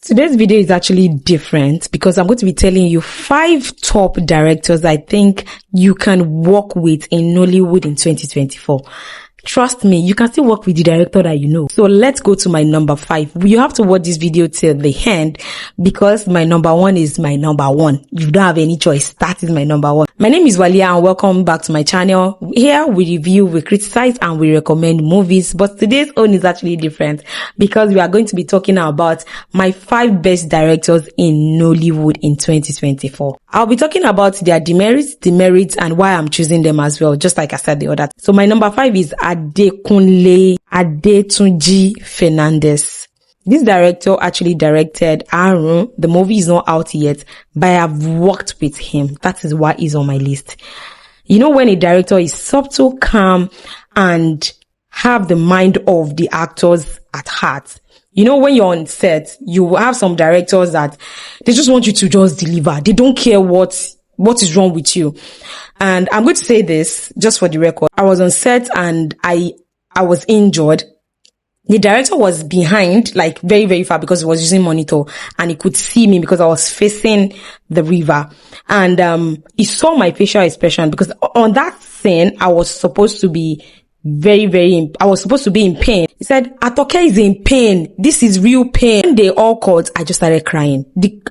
Today's video is actually different because I'm going to be telling you 5 top directors I think you can work with in Nollywood in 2024. Trust me, you can still work with the director that you know. So let's go to my number 5. You have to watch this video till the end because my number 1 is my number 1. You don't have any choice. That is my number 1. My name is Walia and welcome back to my channel. Here we review, we criticize and we recommend movies. But today's own is actually different because we are going to be talking about my 5 best directors in Nollywood in 2024. I'll be talking about their demerits and why I'm choosing them as well, just like I said the other. So my number 5 is Adekunle Adetunji Fernandez. This director actually directed Arun. The movie is not out yet, but I have worked with him. That is why he's on my list. You know, when a director is subtle, calm, and have the mind of the actors at heart. You know, when you're on set, you have some directors that they just want you to just deliver. They don't care what is wrong with you. And I'm going to say this just for the record. I was on set and I was injured. The director was behind, like very, very far because he was using monitor and he could see me because I was facing the river. And, he saw my facial expression because on that scene, I was supposed to be I was supposed to be in pain. He said, Atoke is in pain. This is real pain. When they all called, I just started crying.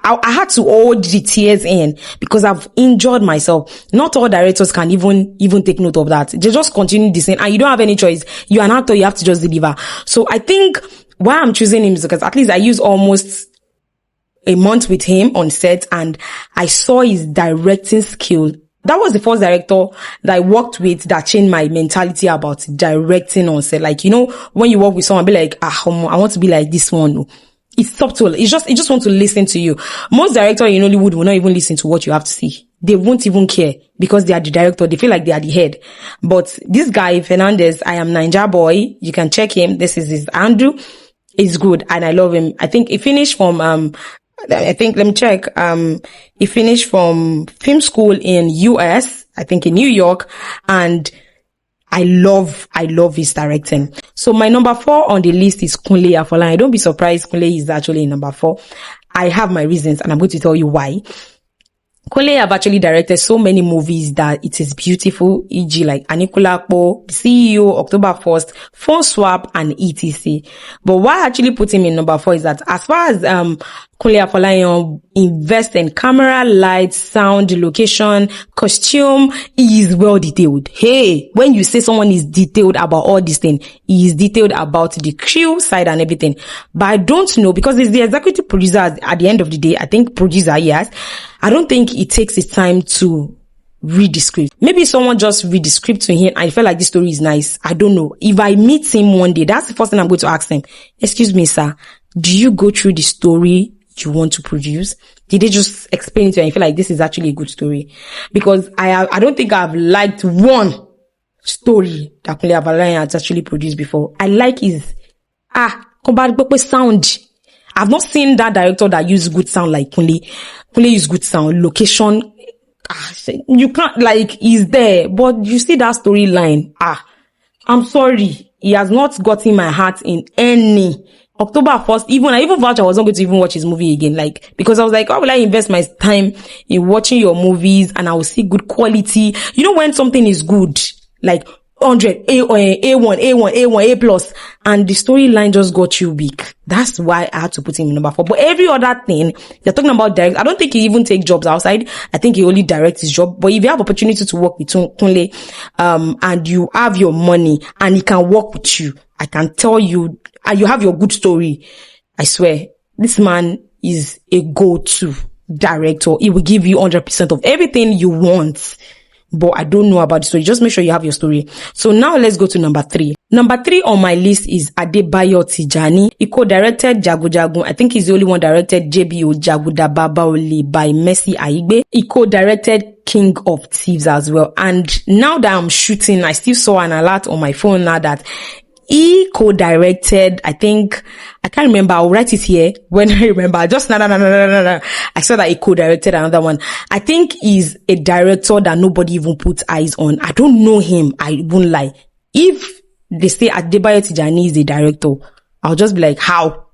I had to hold the tears in because I've injured myself. Not all directors can even take note of that. They just continue the scene and you don't have any choice. You're an actor, you have to just deliver. So I think why I'm choosing him is because at least I used almost a month with him on set and I saw his directing skill. That was the first director that I worked with that changed my mentality about directing on set. Like, you know, when you work with someone, be like, I want to be like this one. It's subtle. It just want to listen to you. Most directors in Nollywood will not even listen to what you have to see. They won't even care because they are the director. They feel like they are the head. But this guy, Fernandez, I am Ninja boy. You can check him. This is his Andrew. He's good and I love him. I think he finished from, let me check. He finished from film school in US, I think in New York, and I love his directing. So my number 4 on the list is Kunle Afolayan. Don't be surprised Kunle is actually in number 4. I have my reasons and I'm going to tell you why. Kunle have actually directed so many movies that it is beautiful, e.g. like Anikulapo, CEO, October 1st, Phone Swap, and etc. But why I actually put him in number 4 is that as far as Kunle Afolayan invest in camera, lights, sound, location, costume, he is well detailed. Hey, when you say someone is detailed about all these things, he is detailed about the crew side and everything. But I don't know because he's the executive producer at the end of the day. I think producer, yes. I don't think he takes his time to read the script. Maybe someone just read the script to him and I felt like this story is nice. I don't know. If I meet him one day, that's the first thing I'm going to ask him. Excuse me, sir. Do you go through the story you want to produce? Did they just explain it to you and you feel like this is actually a good story? Because I don't think I've liked one story that Kunle Afolayan has actually produced before. I like his sound. I've not seen that director that use good sound like Kunle. Kunle use good sound, location. You can't, like, he's there, but you see that storyline. I'm sorry. He has not gotten my heart in any. October 1st, I even vouch I was not going to even watch his movie again, like, because I was like, why will I invest my time in watching your movies and I will see good quality? You know, when something is good, like 100, A1, A plus, and the storyline just got you weak. That's why I had to put him in number 4. But every other thing, they're talking about direct. I don't think he even take jobs outside. I think he only directs his job. But if you have opportunity to work with Kunle, and you have your money and he can work with you, I can tell you, and you have your good story, I swear, this man is a go-to director. He will give you 100% of everything you want. But I don't know about the story. Just make sure you have your story. So now let's go to number 3. Number 3 on my list is Adebayo Tijani. He co-directed Jagun Jagun. I think he's the only one directed JBO Jaguda Babaole by Mercy Aigbe. He co-directed King of Thieves as well. And now that I'm shooting, I still saw an alert on my phone now that he co-directed, I think, I can't remember, I'll write it here when I remember. Just no. I saw that he co-directed another one. I think he's a director that nobody even puts eyes on. I don't know him, I won't lie. If they say Adebayo Tijani is a director, I'll just be like, how?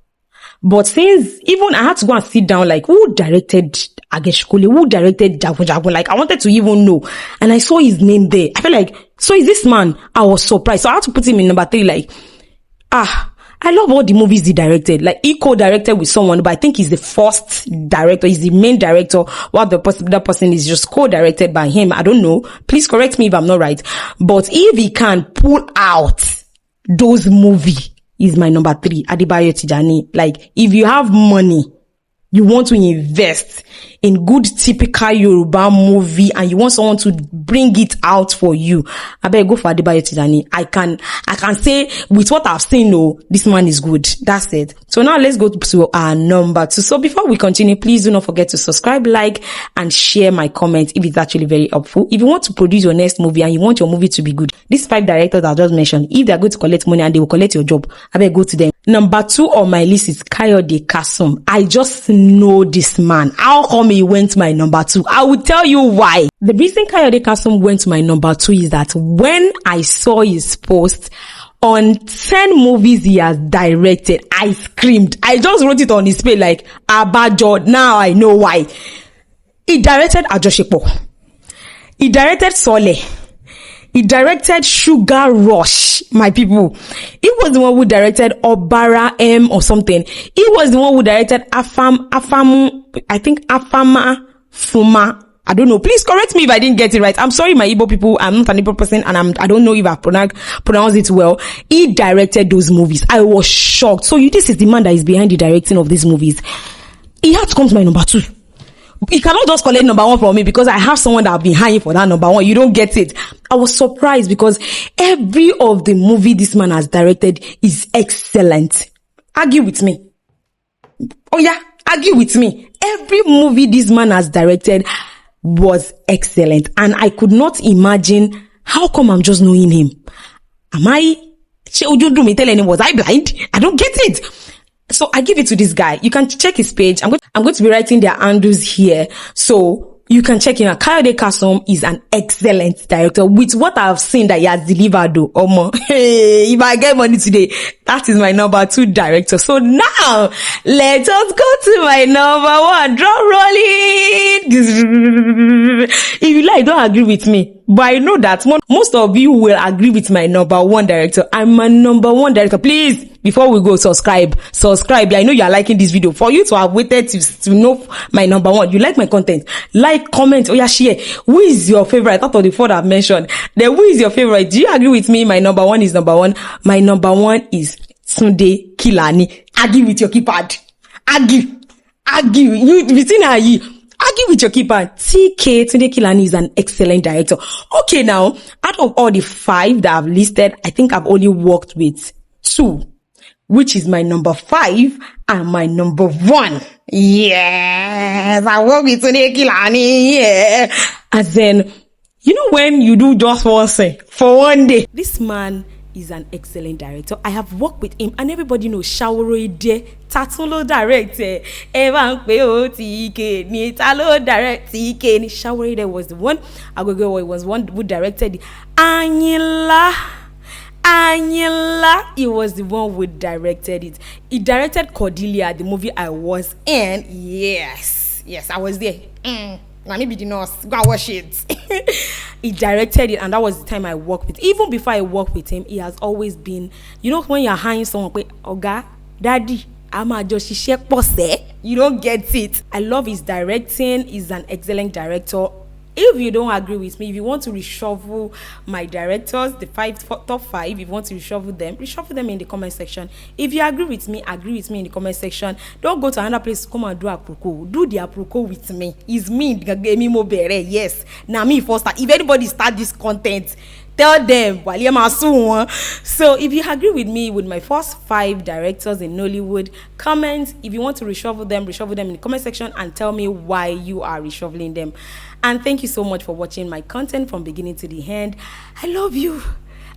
But since even I had to go and sit down, like, who directed Ageshikole? Who directed Jagun Jagun? Like, I wanted to even know. And I saw his name there. I felt like, so is this man? I was surprised. So I had to put him in number 3, like, I love all the movies he directed. Like, he co-directed with someone, but I think he's the first director. He's the main director, while the that person is just co-directed by him. I don't know. Please correct me if I'm not right. But if he can pull out those movies, is my number 3, Adebayo Tijani. Like, if you have money, you want to invest in good typical Yoruba movie and you want someone to bring it out for you, I better go for Adebayo Tijani. I can say with what I've seen, this man is good. That's it. So now let's go to our number 2. So before we continue, please do not forget to subscribe, like, and share my comment if it's actually very helpful. If you want to produce your next movie and you want your movie to be good, these 5 directors I just mentioned, if they're going to collect money and they will collect your job, I better go to them. Number 2 on my list is Kayode Kasum. I just know this man. How come he went to my number 2? I will tell you why. The reason Kayode Kasum went to my number 2 is that when I saw his post on 10 movies he has directed, I screamed. I just wrote it on his page like, Abajo, now I know why. He directed Ajoshepo. He directed Sole. He directed Sugar Rush, my people. He was the one who directed Obara M or something. He was the one who directed Afama Fuma. I don't know. Please correct me if I didn't get it right. I'm sorry, my Igbo people. I'm not an Igbo person and I don't know if I pronounced it well. He directed those movies. I was shocked. So this is the man that is behind the directing of these movies. He had to come to my number 2. He cannot just collect number 1 from me because I have someone that I've been hiring for that number 1. You don't get it. I was surprised because every of the movie this man has directed is excellent. Argue with me. Oh yeah, argue with me. Every movie this man has directed was excellent. And I could not imagine how come I'm just knowing him. Was I blind? I don't get it. So I give it to this guy. You can check his page. I'm going to be writing their handles here. So you can check him out. Kayode Kasum is an excellent director with what I've seen that he has delivered though. Hey, if I get money today, that is my number 2 director. So now let us go to my number 1. Drum rolling. If you like, don't agree with me. But I know that most of you will agree with my number 1 director. I'm my number 1 director. Please, before we go, subscribe. I know you are liking this video. For you to have waited to know my number 1, you like my content, like, comment, share. Who is your favorite? Out of the 4 that I've mentioned, then who is your favorite? Do you agree with me? My number 1 is number 1. My number 1 is Tunde Kilani. Argue with your keypad. Argue. You between you. Argue with your keeper. TK Tunde Kilani is an excellent director. Okay, now, out of all the 5 that I've listed, I think I've only worked with 2, which is my number 5 and my number 1. Yes, I work with Tunde Kilani. Yeah. As in, when you do just one thing for one day. This man is an excellent director. I have worked with him and everybody knows Shaworoide Tatulo director. Evan Peo TK ni Talo direct TK ni Shaworoide was the one. Agogo was one who directed Anila. He was the one who directed it. He directed Cordelia, the movie I was in. Yes, I was there. Let me be the nurse. Go and watch it. He directed it, and that was the time I worked with. Even before I worked with him, he has always been. When you're hiring someone, Oga, Daddy, I'm just you don't get it. I love his directing. He's an excellent director. If you don't agree with me, if you want to reshuffle my directors, the top 5, if you want to reshuffle them in the comment section. If you agree with me in the comment section. Don't go to another place to come and do aproko. Do the aproko with me. It's me, yes. Now me first. If anybody start this content, tell them. So if you agree with me with my first 5 directors in Nollywood, comment. If you want to reshuffle them in the comment section and tell me why you are reshuffling them. And thank you so much for watching my content from beginning to the end. I love you.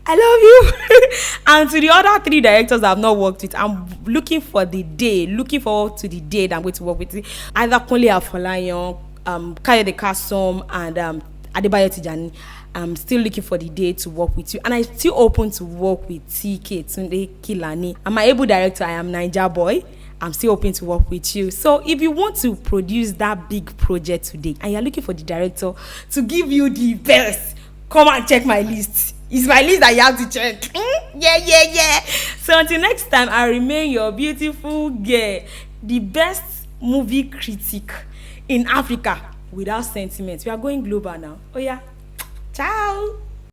And to the other 3 directors I've not worked with, I'm looking forward to the day that I'm going to work with either Kunle Afolayan, Kayode Kasum, and Adebayo Tijani. I'm still looking for the day to work with you, and I'm still open to work with TK Tunde Kilani. I'm an able director. I am Naija boy. I'm still hoping to work with you. So if you want to produce that big project today and you're looking for the director to give you the best, come and check my list. It's my list that you have to check. Yeah. So until next time, I remain your beautiful girl, the best movie critic in Africa without sentiment. We are going global now. Oh yeah. Ciao.